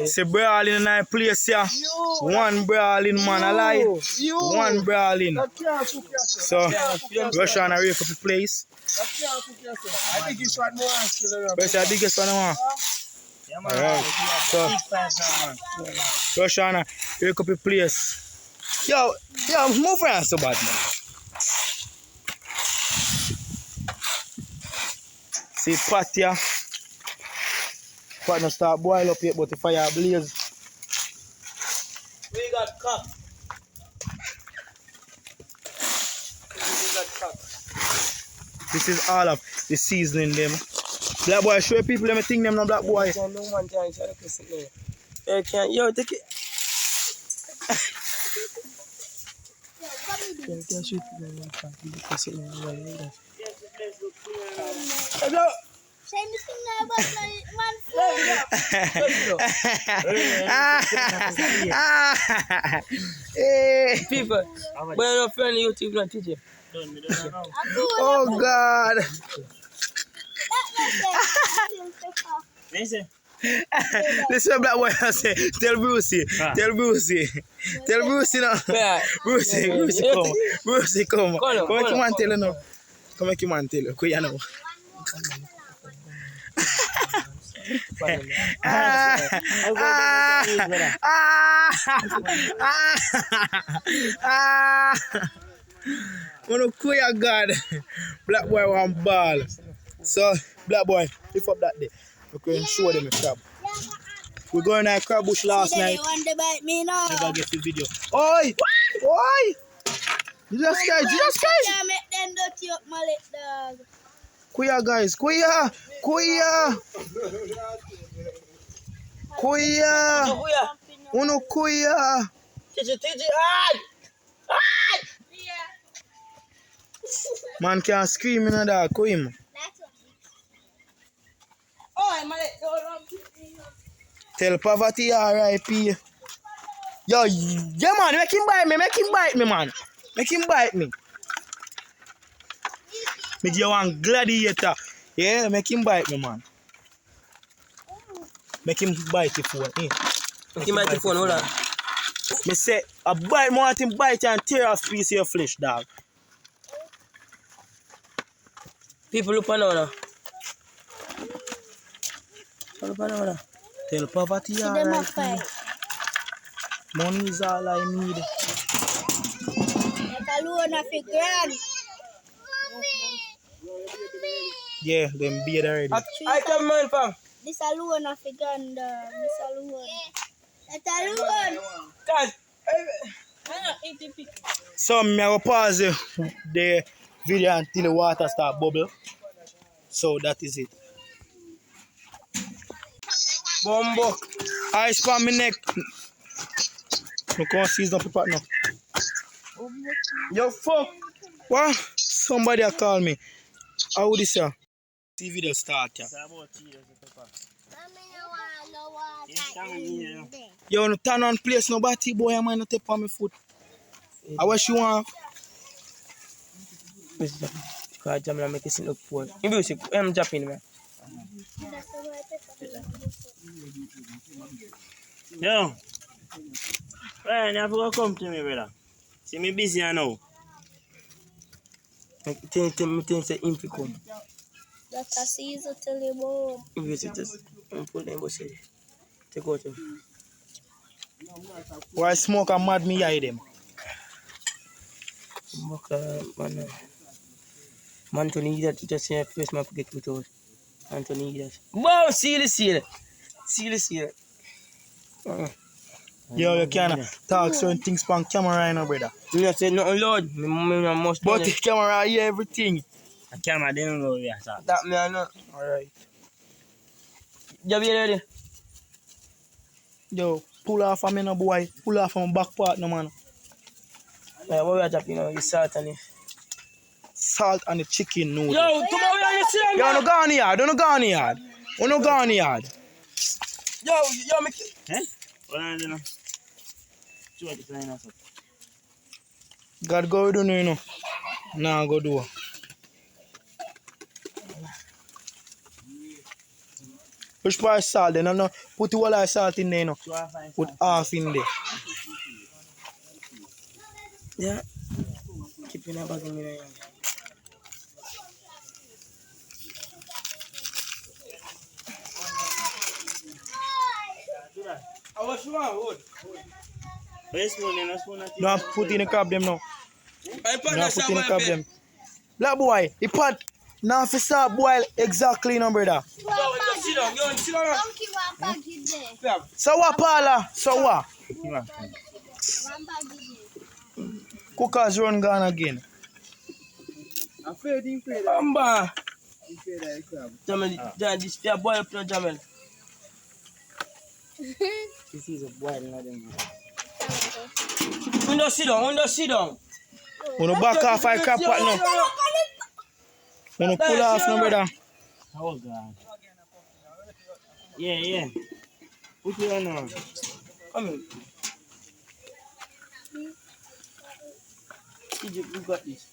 See brawling in a place here. One brawling man alive. One brawling. So Russia and I wake up the place. I think it's one more still. Where's the biggest one man? Alright. So Russia and I wake up the place. Yo, move around so bad man. See pot here. Pot no start boil up yet, but the fire blaze. We got cock. This is all of the seasoning them. Black boy, show people them think them no black boy. Yo, take it. People, when your friend YouTube not teach you. Oh God. Listen, black boy, I say, tell Brucey now. Brucey, come. Come make your man tell you now. Come make your man tell you. Go you know. Wanna queer God. Black boy want ball. So black boy, lift up that day. We can show them a crab. We going to a crab bush last night. Never get the video. Oi! Oi! Jesus Christ! Queer guys, queer! Uno queer! Man can't scream in that, queen. Tell poverty R.I.P. Yo, yeah man, make him bite me, man. Make him bite me. Me give you one gladiator. Yeah, make him bite me, man. Make him bite the phone. Make him bite the phone, hold on. Me say, I bite more than bite and tear off piece of your flesh, dog. People look on now. Tell poverty R.I.P. Money is all I need. Yeah, them beard already. I come man fam. This alone of a gun, this alone. That alone. Guys, So me I will pause the video until the water start bubble. So that is it. Bombo. Ice on my neck. I can't see the paper now. Yo fuck. What? Somebody call me. How would this say? See video start. Yo, no turn on place, nobody boy, I might not take on my foot. I wish you want. Because I'm not making it look poor. I'm jumping, man. Yo, Ryan, you have to come to me, brother. See me busy now. Think say him to come. That's a season till you born. If you just pull them, but say, take out him. Why smoke and mad me hide them? Man to need that, just say first man forget with us. Man to need that. Wow, see it. Yo, you can't talk certain things on camera right now, brother. Me not say nothing loud. Me must But the camera hear everything. The camera didn't know we are talking. that me I know. Alright. You be ready? Yo, pull off of me no boy. Pull off of my back part no man. What we are talking about? You salt on it. Salt and the chicken noodle. Yo, tomorrow you see me. Yo, no go on the yard. Don't go on the yard. Don't go on the yard. Yo, make Eh? What are you doing? See what you're saying, God go do no, you know. Nah, go do. Which part salt then? No, put the whole of salt in there, you know. Put half in there. Yeah. Keep in a bag in there. I was sure. No, put in the crab them now. No, put in the crab them. Black boy, the pot now for start boil exactly, no brother. Sit down. Sit down. Donkey one bag in there. So what, Paula? So what? One bag in there. Cookers run gone again. Amba. Jamel, this fair boy up to Jamel. This is a boy, not them. Window sit down. Wanna back off I crab pot now. Wanna pull off no brother. Oh God. Yeah. Put it on now. Come in. You got this.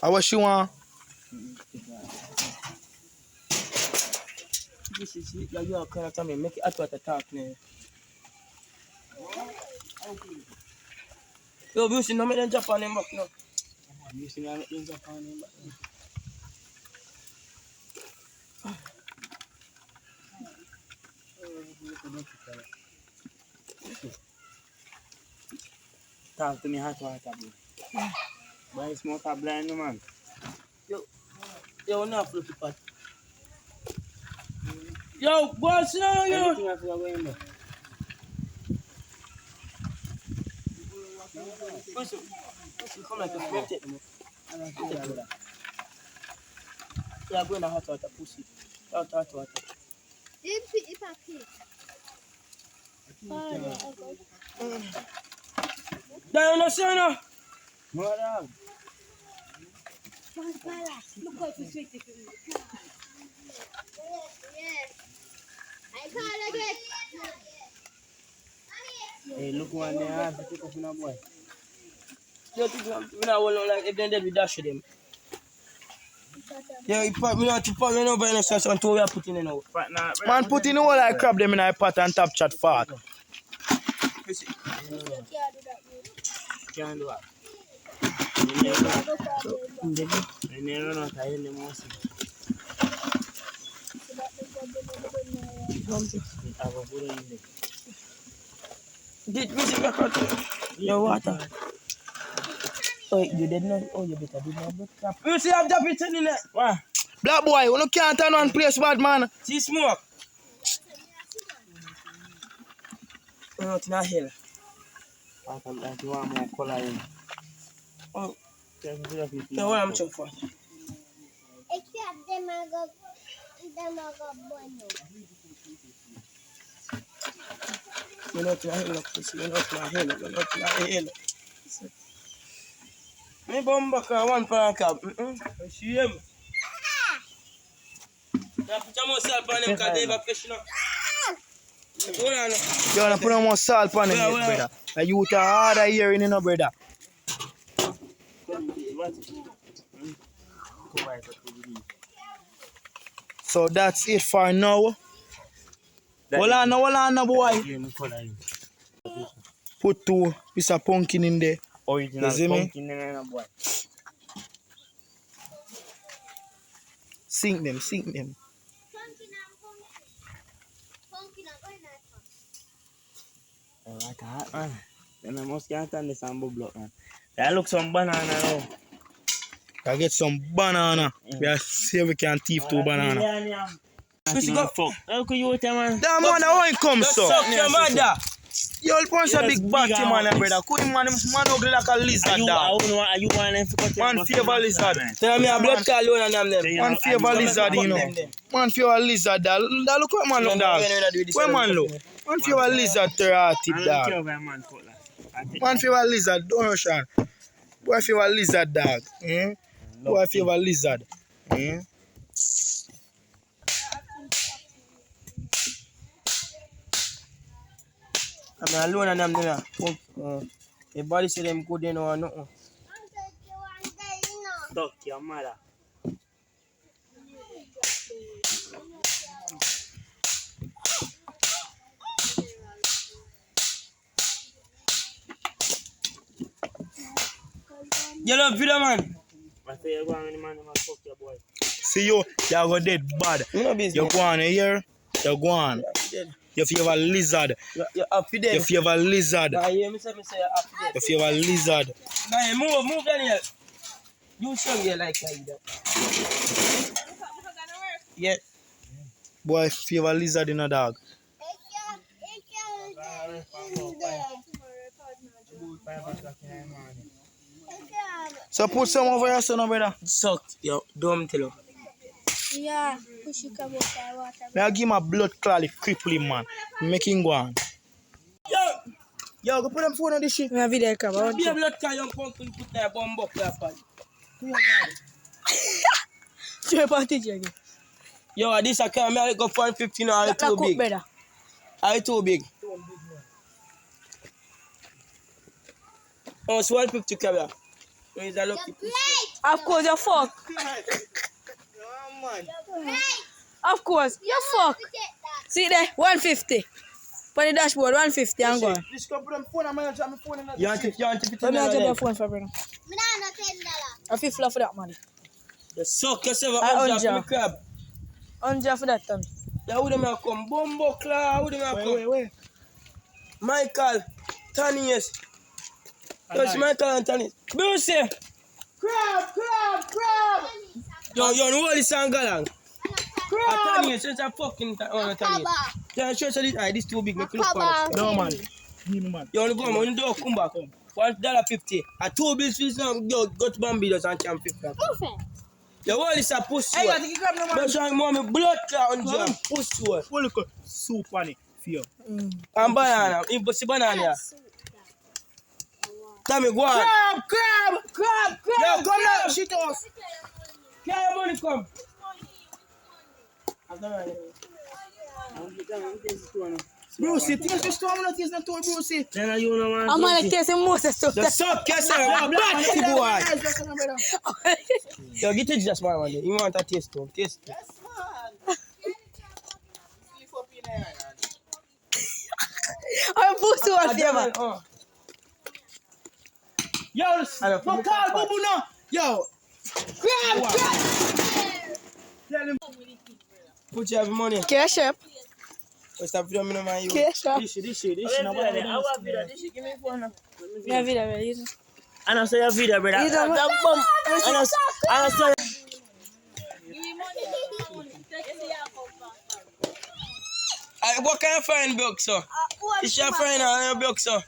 How what she want? This is it. You are kind of come in. Make it hot water talk now. Yo, you see, no make them jump on him back now. You see, I'm in Japan. Talk to me hot water, bro. Buy smoke a blind, man. Yo, now flip the pot. Yo, boy, sit down, yo. Everything else is going there. Listen, come like a friend, take them. Yeah, go in the hot water, pussy. Hot water. If I keep. Down, no, sir, no. Mother. Look what you sweet it. Yes. I call again. Hey, look one there. I take off in a boy. You think we not want like if they dead we dash them. Yeah, we not to put no by no sense until we are putting in now. Man put in all like crab them in a pot and top chat fat. Can't do that. I never know how to most. Did we see your water? Oh, you did not. Oh, you better do not. You see, I'm just in there. What? Black boy, you can't turn one place bad man. See smoke. Oh, it's not here. I want more color in. Oh, no, what I'm trying for? Except them I go bueno. You're not here, pussy. You're not here. Me bomba ka one pound cab. Shame. Yeah, put more salt on them because they have fish now. Hold on. You wanna put more salt on them, brother. And you are harder hearing, you know, brother. So that's it for now. Hold on, no, boy. Put 2 piece of pumpkin in there. Original You see me? pumpkin in a boy. Sink them. Like a hot man. Then I must get on this and bubble up, man. That looks some banana now. I get some banana. We see if we can thief 2 banana. Pussy go. How could you tell man? Damn man, how it come so? Suck your mother. You all punch a big batty man, brother. Couldn't man ugly like a lizard, dog. Are you want to cut Man favor lizard. Tell me a blood call you and them. Man favor lizard, you know. Man favor lizard, dog. Look what man look, dog. Where man look? Man favor lizard, terrative, dog. Man favor lizard, don't rush on. Boy favor lizard, dog. Boy favor lizard. I'm alone and I'm there. Everybody say them good, they know or nothing. Duck your mother. You love video, man? I say you go on the man, fuck your boy. See you go dead bad. You know business. You go on here, you go on. You favor lizard. You're up to dead. You favor lizard. Nah, you me say you're up to dead. You favor lizard. Nah, move Daniel. You show me like that. Yeah. Boy, favor lizard in a dog. So put some over your son, brother. Sucked. Yo, don't tell him. Yeah, push it come out water. May I give my blood clot crippling man. Make him go on. Yo, go put them phone on this shit. My video come out. Be a blood clot, young punk, put that bomb up there, pal. Yo, this a car, I go for 15 or too big. Better. Are too big? Oh, it's 150 camera. Where is that lucky pussy? Of course, you fuck. Of course, you fuck. See there, 150. For the dashboard, 150 and go. Just go put them phone on my phone in You want to Let me get your phone for brother. I feel flat for that money. You suck yourself I up unja. the crab. 100 for that time. Yeah, who them have come? Bombo Cla, who them have come? Wait. Michael, Tanius. Yes, Michael and Tanius. Bruce! Crab! Yo, know what this song galang? Tanius, it's a fucking Tanius. Yeah, sure, so this too big, make you look for it. No, man. Give me, man. You want to go, man, you don't come back. $1.50. A 2 bills fees now, go to Barbados and camp 50. You want this a push to it. But you want me blood clot on jam, push to it. Look at soup on it. Feel. And banana, impossible banana. Tommy, go on. Crab! Yo, come now, shit off. Can your money come? Brucey, taste the storm, not taste the tour, Brucey. Then you know, man. I'm gonna taste him most of stuff. The suck, yes, sir. Batty boy. Yo, get it just one day. You want a taste too. Taste too. I'm boost to a favor. Yo, no call Bubu now. Yo. Crab! Put your money. Cash up. Stop filming my you. Cash up. This. Give me phone now. My video, brother. I don't say your video, brother. You don't I say. What kind of fine book, sir? It's your friend or your book, sir?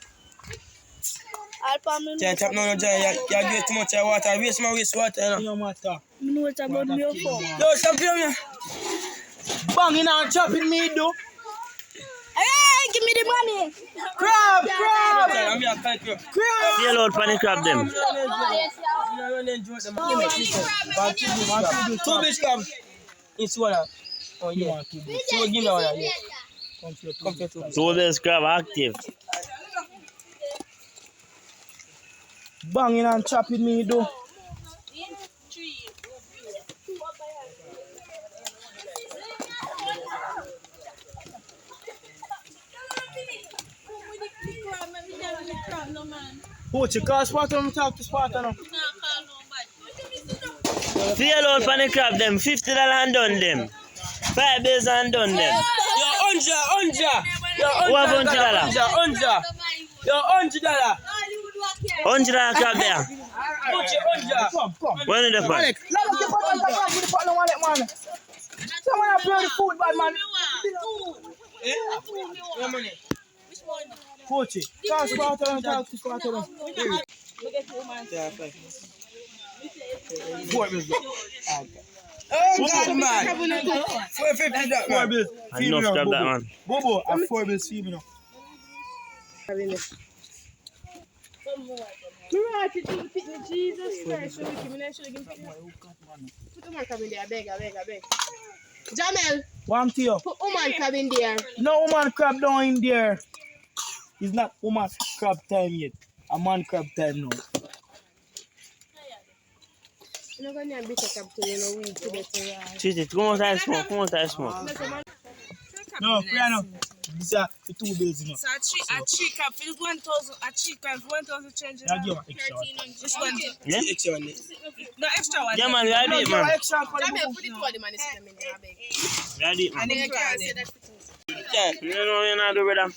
Can't tap no Jay. You get too much water. Waste my water, you know. No matter. know what about me or for. Yo, stop filming. Banging and chopping me, do. Hey, give me the money. Crab! I'm here, thank you. See a load panic crab them. Two big crab. It's one. Oh, yeah. So give me one. Yeah. Come here, two. So this crab active. Banging and chopping me, do. Who's your car spot on talk to spot on? See a load panic crab them. $50 and done them. 5 days and done them. Yo, Unja. Who have $100? Yo, $100. $100 crab there. Unja. Come. When is the fun? Alex, let us get on the wallet, man. Someone have bloody food, bad man. Your money. Coach it. Talk to spot on, talk to spot on. Yeah, thank you. 4 bills. Oh, God, man. 450 that, Four man. bills. I know grab that one. Bobo, I'm 4 bills, feed me now. Jesus Christ, should we give me put the man crab in there, I beg. Jamel, One to you. put woman crab in there. No woman crab down in there. It's not woman crab time yet. A man crab time now. You're not going to beat a crab to you, weed to the Cheat it. Come on, I smoke. No, Brianna. This is for 2 bills, you know. So a tree crab for 1,000. A tree crab for 1,000 change. I'll give you extra one. Which one? Yeah? Extra one. No extra one. Yeah, man, we are No, deep, give you man. extra for the Jamel, book. put it for the man. I beg. We are deep, man. And then you can say that. Yeah. You know what you're not doing, brother?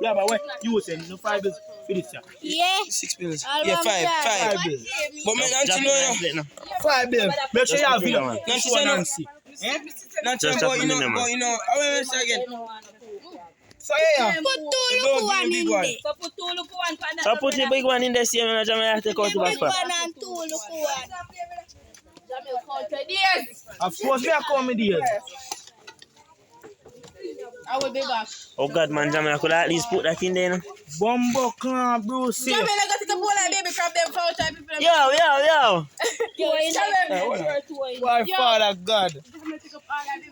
Yeah, but what you was saying, no 5 bills for this, yeah. 6 bills. I'll Yeah, run 5. that. 5. 5 bills. But man, Just Nancy, no. plate now. 5 bills. Make sure you have Just it. man. Nancy, Show say no. Nancy. Eh? Nancy, Just but a you know, minute, man. but you know, I will say again. So yeah. Put 2 Don't look one give in me there. big So put 2 look one for that. So put the big one in the same and I have to take out the back Big part. one and 2 look one. Jamel counted yes. Of course, we are coming here. I will be back. Oh God, man, Jamel, I could at least put that in there. No? Bumbo clan, bro. See. Jamel, I got to take a bowl of baby crab them for out of people. Yo. Jamel, My Father God. Jamel, take up all of them.